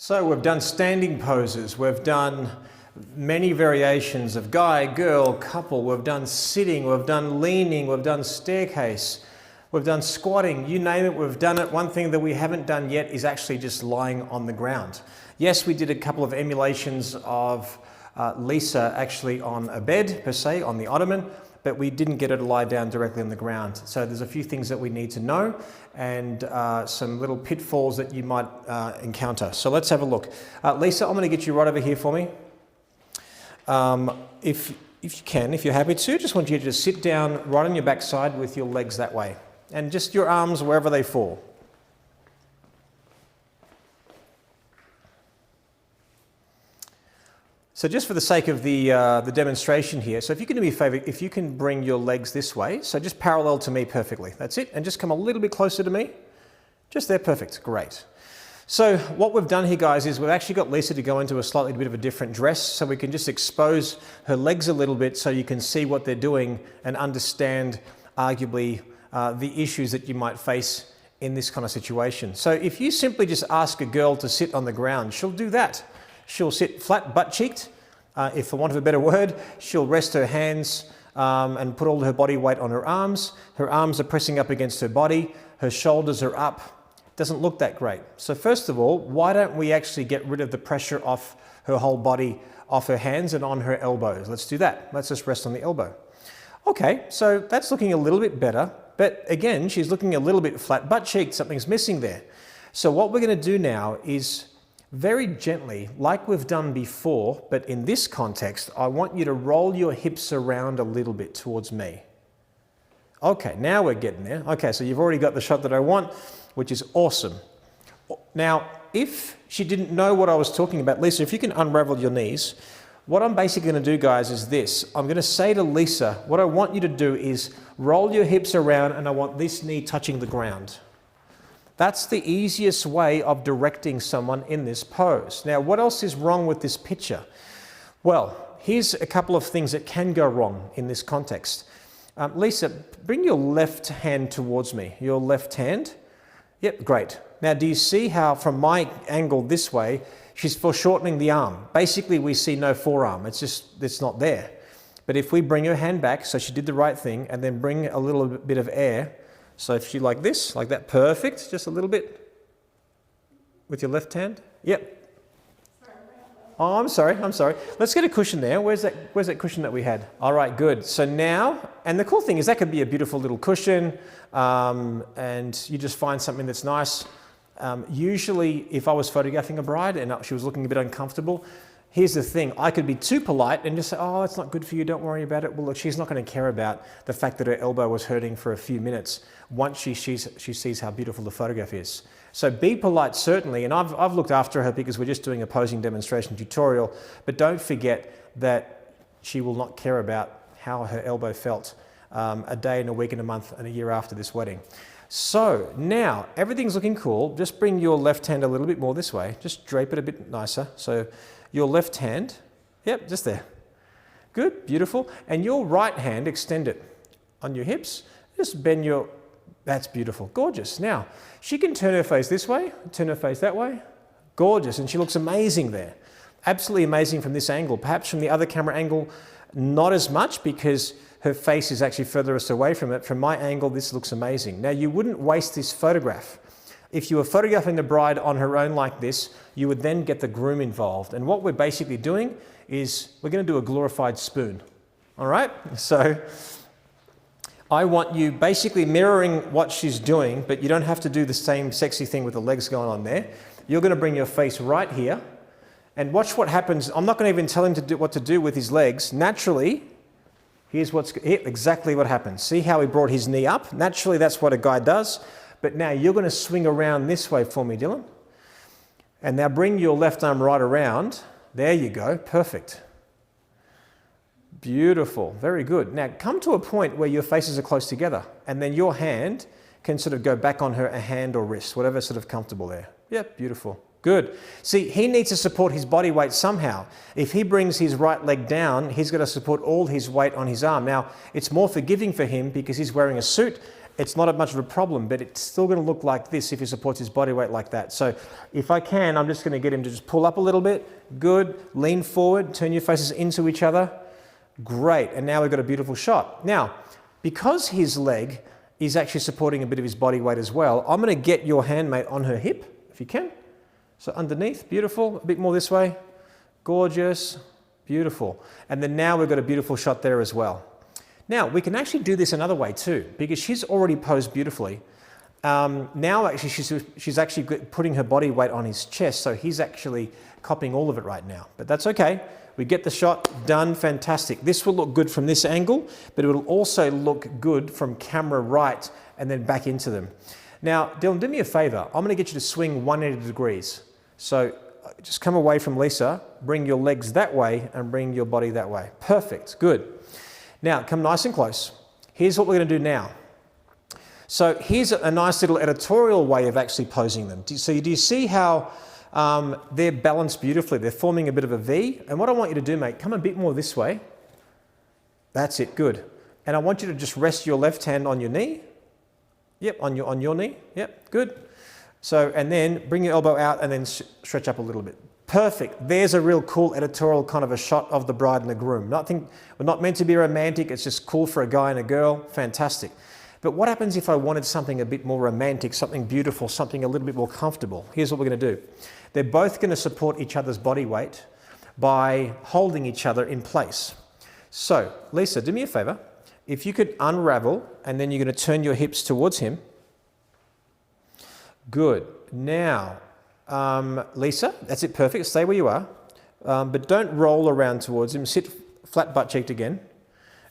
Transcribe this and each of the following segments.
So we've done standing poses, we've done many variations of guy, girl, couple, we've done sitting, we've done leaning, we've done staircase, we've done squatting, you name it, we've done it. One thing that we haven't done yet is actually just lying on the ground. Yes, we did a couple of emulations of Lisa actually on a bed, per se, on the ottoman, but we didn't get her to lie down directly on the ground. So there's a few things that we need to know and some little pitfalls that you might encounter. So let's have a look. Lisa, I'm going to get you right over here for me. If you can, if you're happy to, just want you to just sit down right on your backside with your legs that way and just your arms wherever they fall. So just for the sake of the demonstration here, so if you can do me a favor, if you can bring your legs this way, so just parallel to me perfectly, that's it, and just come a little bit closer to me. Just there, perfect, great. So what we've done here, guys, is we've actually got Lisa to go into a slightly bit of a different dress, so we can just expose her legs a little bit so you can see what they're doing and understand, arguably, the issues that you might face in this kind of situation. So if you simply just ask a girl to sit on the ground, she'll do that. She'll sit flat butt-cheeked, if for want of a better word. She'll rest her hands and put all her body weight on her arms. Her arms are pressing up against her body. Her shoulders are up. Doesn't look that great. So first of all, why don't we actually get rid of the pressure off her whole body, off her hands and on her elbows? Let's do that. Let's just rest on the elbow. Okay, so that's looking a little bit better. But again, she's looking a little bit flat butt-cheeked. Something's missing there. So what we're going to do now is very gently, like we've done before, but in this context, I want you to roll your hips around a little bit towards me. Okay, now we're getting there. Okay, so you've already got the shot that I want, which is awesome. Now, if she didn't know what I was talking about, Lisa, if you can unravel your knees, what I'm basically going to do, guys, is this. I'm going to say to Lisa, what I want you to do is roll your hips around and I want this knee touching the ground. That's the easiest way of directing someone in this pose. Now, what else is wrong with this picture? Well, here's a couple of things that can go wrong in this context. Lisa, bring your left hand towards me. Your left hand. Yep, great. Now, do you see how from my angle this way, she's foreshortening the arm? Basically, we see no forearm. It's not there. But if we bring her hand back, so she did the right thing, and then bring a little bit of air. So if you like this, like that, perfect. Just a little bit with your left hand. Yep. Oh, I'm sorry. Let's get a cushion there. Where's that cushion that we had? All right, good. So now, and the cool thing is that could be a beautiful little cushion, and you just find something that's nice. Usually, if I was photographing a bride and she was looking a bit uncomfortable, here's the thing, I could be too polite and just say, oh, it's not good for you, don't worry about it. Well, look, she's not going to care about the fact that her elbow was hurting for a few minutes once she sees how beautiful the photograph is. So be polite, certainly, and I've looked after her because we're just doing a posing demonstration tutorial, but don't forget that she will not care about how her elbow felt a day and a week and a month and a year after this wedding. So now, everything's looking cool. Just bring your left hand a little bit more this way. Just drape it a bit nicer. So your left hand, yep, just there. Good, beautiful. And your right hand, extend it on your hips. Just bend your, that's beautiful, gorgeous. Now, she can turn her face this way, turn her face that way. Gorgeous, and she looks amazing there. Absolutely amazing from this angle. Perhaps from the other camera angle, not as much because her face is actually furthest away from it. From my angle, this looks amazing. Now, you wouldn't waste this photograph. If you were photographing the bride on her own like this, you would then get the groom involved. And what we're basically doing is we're going to do a glorified spoon. All right? So I want you basically mirroring what she's doing, but you don't have to do the same sexy thing with the legs going on there. You're going to bring your face right here and watch what happens. I'm not going to even tell him to do what to do with his legs. Naturally, here's exactly what happens. See how he brought his knee up? Naturally, that's what a guy does. But now you're going to swing around this way for me, Dylan. And now bring your left arm right around. There you go. Perfect. Beautiful. Very good. Now come to a point where your faces are close together. And then your hand can sort of go back on her, a hand or wrist, whatever's sort of comfortable there. Yep, beautiful. Good. See, he needs to support his body weight somehow. If he brings his right leg down, he's got to support all his weight on his arm. Now, it's more forgiving for him because he's wearing a suit. it's not much of a problem, but it's still going to look like this if he supports his body weight like that. So if I can, I'm just going to get him to just pull up a little bit. Good. Lean forward. Turn your faces into each other. Great. And now we've got a beautiful shot. Now, because his leg is actually supporting a bit of his body weight as well, I'm going to get your handmate on her hip, if you can. So underneath, beautiful. A bit more this way. Gorgeous. Beautiful. And then now we've got a beautiful shot there as well. Now, we can actually do this another way too, because she's already posed beautifully. Now, actually, she's actually putting her body weight on his chest, so he's actually copying all of it right now. But that's okay. We get the shot done, fantastic. This will look good from this angle, but it will also look good from camera right and then back into them. Now, Dylan, do me a favor. I'm going to get you to swing 180 degrees. So just come away from Lisa, bring your legs that way and bring your body that way. Perfect, good. Now, come nice and close. Here's what we're going to do now. So here's a nice little editorial way of actually posing them. Do you see how they're balanced beautifully? They're forming a bit of a V. And what I want you to do, mate, come a bit more this way. That's it, good. And I want you to just rest your left hand on your knee. Yep, on your knee. Yep, good. So, and then bring your elbow out and then stretch up a little bit. Perfect. There's a real cool editorial kind of a shot of the bride and the groom. We're not meant to be romantic. It's just cool for a guy and a girl. Fantastic. But what happens if I wanted something a bit more romantic, something beautiful, something a little bit more comfortable? Here's what we're going to do. They're both going to support each other's body weight by holding each other in place. So, Lisa, do me a favor. If you could unravel and then you're going to turn your hips towards him. Good. Now, Lisa, that's it, perfect. Stay where you are, but don't roll around towards him. Sit flat butt-cheeked again,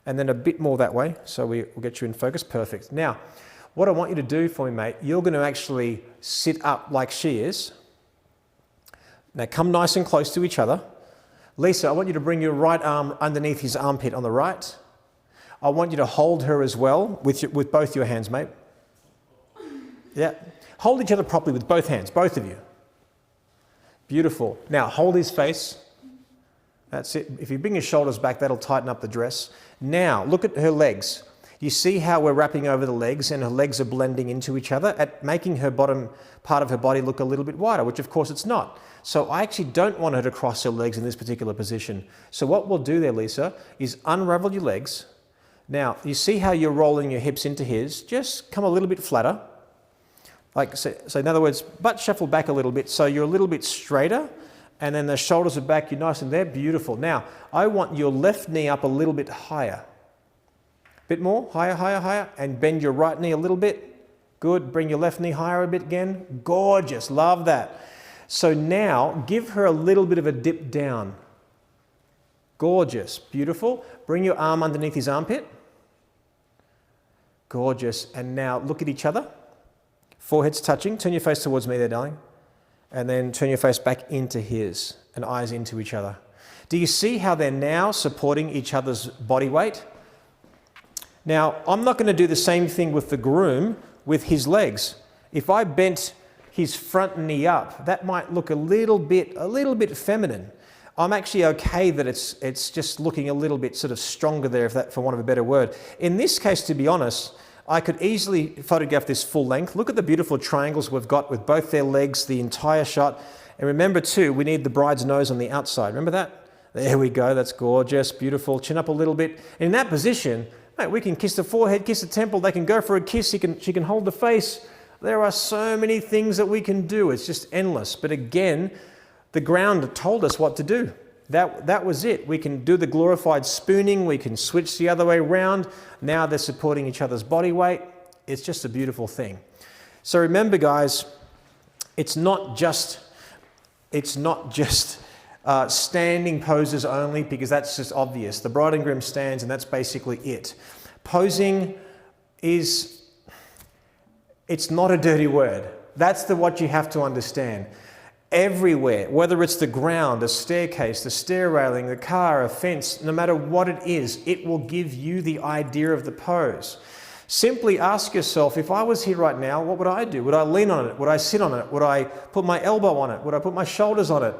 and then a bit more that way, so we'll get you in focus. Perfect. Now, what I want you to do for me, mate, you're going to actually sit up like she is. Now, come nice and close to each other. Lisa, I want you to bring your right arm underneath his armpit on the right. I want you to hold her as well with both your hands, mate. Yeah. Hold each other properly with both hands, both of you. Beautiful. Now, hold his face. That's it. If you bring his shoulders back, that'll tighten up the dress. Now, look at her legs. You see how we're wrapping over the legs and her legs are blending into each other, at making her bottom part of her body look a little bit wider, which of course it's not. So I actually don't want her to cross her legs in this particular position. So what we'll do there, Lisa, is unravel your legs. Now, you see how you're rolling your hips into his. Just come a little bit flatter. Like, so in other words, butt shuffle back a little bit so you're a little bit straighter, and then the shoulders are back, you're nice and there, beautiful. Now, I want your left knee up a little bit higher. Bit more, higher, higher, higher, and bend your right knee a little bit. Good, bring your left knee higher a bit again. Gorgeous, love that. So now, give her a little bit of a dip down. Gorgeous, beautiful. Bring your arm underneath his armpit. Gorgeous, and now look at each other. Foreheads touching. Turn your face towards me there, darling. And then turn your face back into his and eyes into each other. Do you see how they're now supporting each other's body weight? Now, I'm not going to do the same thing with the groom with his legs. If I bent his front knee up, that might look a little bit feminine. I'm actually okay that it's just looking a little bit sort of stronger there, if that, for want of a better word. In this case, to be honest, I could easily photograph this full length. Look at the beautiful triangles we've got with both their legs, the entire shot. And remember too, we need the bride's nose on the outside. Remember that? There we go, that's gorgeous, beautiful. Chin up a little bit. In that position, mate, we can kiss the forehead, kiss the temple, they can go for a kiss, she can hold the face. There are so many things that we can do, it's just endless. But again, the ground told us what to do. That was it. We can do the glorified spooning, we can switch the other way around. Now they're supporting each other's body weight. It's just a beautiful thing. So remember, guys, it's not just standing poses only, because that's just obvious. The bride and groom stands and that's basically it. Posing it's not a dirty word. That's what you have to understand. Everywhere, whether it's the ground, a staircase, the stair railing, the car, a fence, no matter what it is, it will give you the idea of the pose. Simply ask yourself, if I was here right now, what would I do? Would I lean on it? Would I sit on it? Would I put my elbow on it? Would I put my shoulders on it?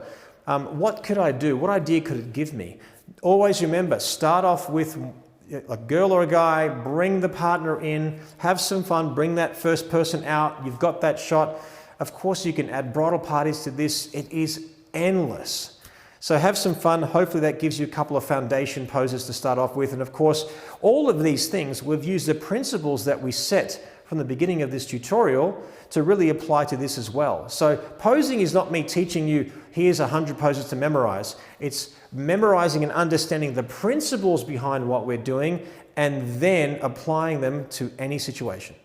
What could I do? What idea could it give me? Always remember, start off with a girl or a guy, bring the partner in, have some fun, bring that first person out. You've got that shot. Of course, you can add bridal parties to this. It is endless. So have some fun. Hopefully that gives you a couple of foundation poses to start off with. And of course, all of these things, we've used the principles that we set from the beginning of this tutorial to really apply to this as well. So posing is not me teaching you, here's 100 poses to memorize. It's memorizing and understanding the principles behind what we're doing and then applying them to any situation.